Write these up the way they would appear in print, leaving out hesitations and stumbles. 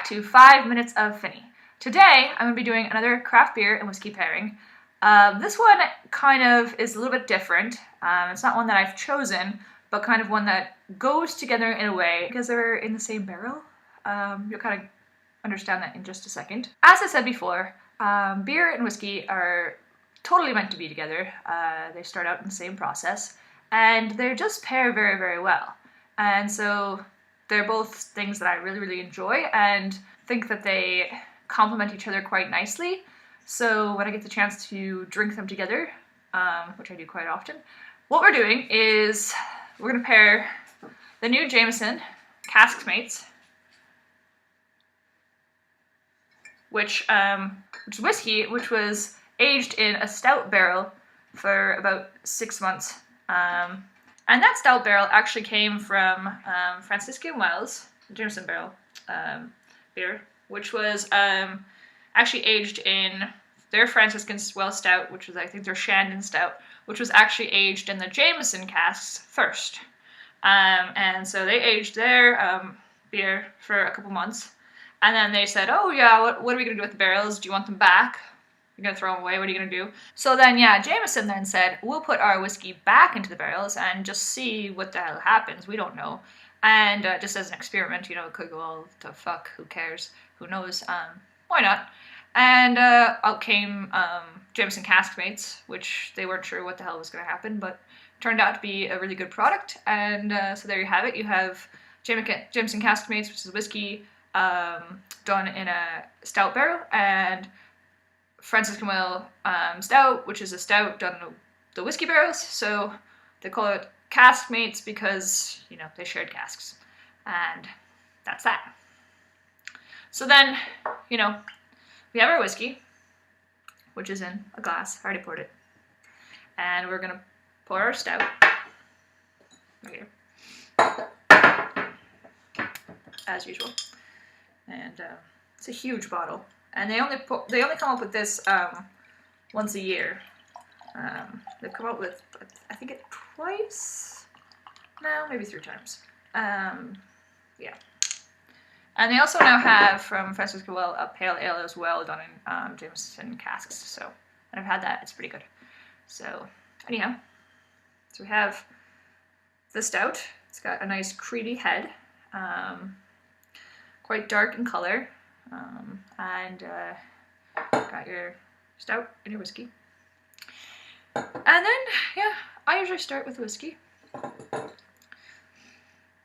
to 5 Minutes of Finney. Today, I'm going to be doing another craft beer and whiskey pairing. This one kind of is a little bit different. It's not one that I've chosen, but kind of one that goes together in a way because they're in the same barrel. You'll kind of understand that in just a second. As I said before, beer and whiskey are totally meant to be together. They start out in the same process, and they just pair very, very well. And so they're both things that I really, really enjoy and think that they complement each other quite nicely. So when I get the chance to drink them together, which I do quite often, what we're doing is we're going to pair the new Jameson Caskmates, which is whiskey, which was aged in a stout barrel for about 6 months. And that stout barrel actually came from Franciscan Jameson barrel beer, which was actually aged in their Franciscan Stout, which was, I think, their Shandon Stout, which was actually aged in the Jameson casks first. And so they aged their beer for a couple months, and then they said, oh yeah, what are we going to do with the barrels? Do you want them back? You're going to throw them away? What are you going to do? So then, yeah, Jameson then said, we'll put our whiskey back into the barrels and just see what the hell happens. We don't know. And just as an experiment, it could go all to fuck. Who cares? Who knows? Why not? And out came Jameson Caskmates, which they weren't sure what the hell was going to happen, but turned out to be a really good product. And so there you have it. You have Jameson Caskmates, which is whiskey done in a stout barrel, and Franciscan Stout, which is a stout done in the whiskey barrels. So they call it Caskmates because, they shared casks. And that's that. So then, we have our whiskey, which is in a glass. I already poured it. And we're going to pour our stout right here, as usual. And it's a huge bottle. And they only come up with this once a year. They've come up with, I think, it twice? No, maybe 3 times. Yeah. And they also now have, from Franciscan a pale ale as well, done in Jameson casks. So, and I've had that. It's pretty good. So, anyhow. So we have the stout. It's got a nice creamy head. Quite dark in color. And got your stout and your whiskey. And then, yeah, I usually start with whiskey. The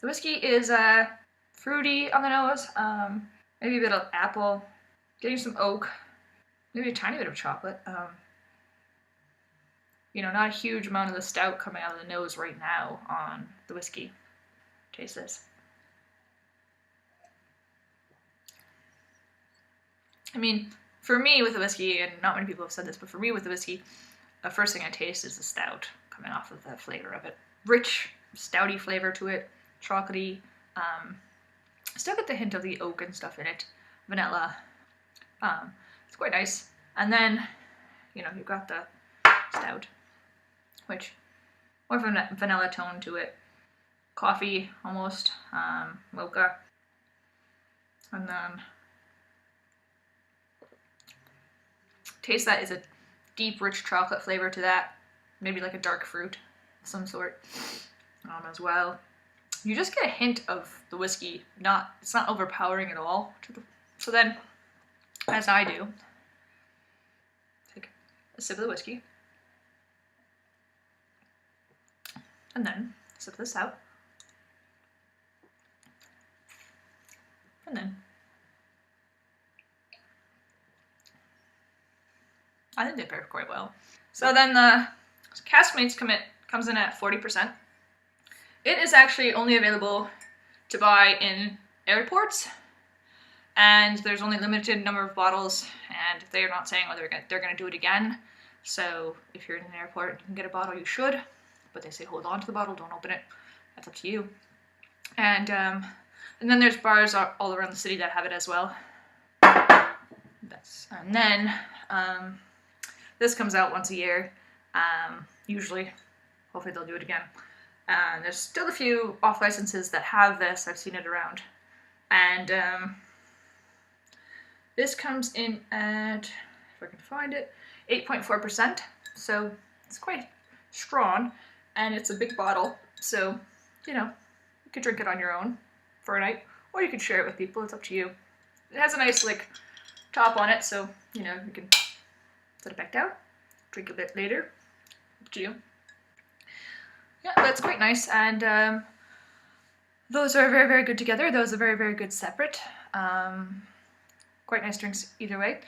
whiskey is fruity on the nose, maybe a bit of apple, getting some oak, maybe a tiny bit of chocolate. Not a huge amount of the stout coming out of the nose right now on the whiskey. Taste this. I mean, for me with the whiskey, and not many people have said this, but for me with the whiskey, the first thing I taste is the stout coming off of the flavor of it. Rich, stouty flavor to it, chocolatey. Still get the hint of the oak and stuff in it. Vanilla. It's quite nice. And then, you've got the stout, which more of a vanilla tone to it. Coffee, almost. Mocha. And then taste that is a deep, rich chocolate flavor to that. Maybe like a dark fruit of some sort as well. You just get a hint of the whiskey. It's not overpowering at all. So then, as I do, take a sip of the whiskey. And then sip this out. And then I think they pair quite well. So then the Caskmates comes in at 40%. It is actually only available to buy in airports, and there's only a limited number of bottles, and they are not saying they're going to do it again. So if you're in an airport and you can get a bottle, you should, but they say hold on to the bottle, don't open it. That's up to you. And then there's bars all around the city that have it as well. And then this comes out once a year, usually. Hopefully they'll do it again. There's still a few off licenses that have this. I've seen it around. And This comes in at, if I can find it, 8.4%. So it's quite strong, and it's a big bottle. So, you know, you could drink it on your own for a night, or you could share it with people. It's up to you. It has a nice like top on it, so you know you can set it back down, drink a bit later. Up to you. Yeah, that's quite nice, and those are very, very good together. Those are very, very good separate. Quite nice drinks either way.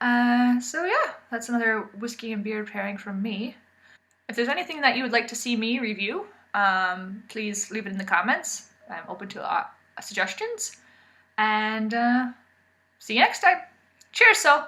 So yeah, that's another whiskey and beer pairing from me. If there's anything that you would like to see me review, please leave it in the comments. I'm open to suggestions. And see you next time. Cheers, so.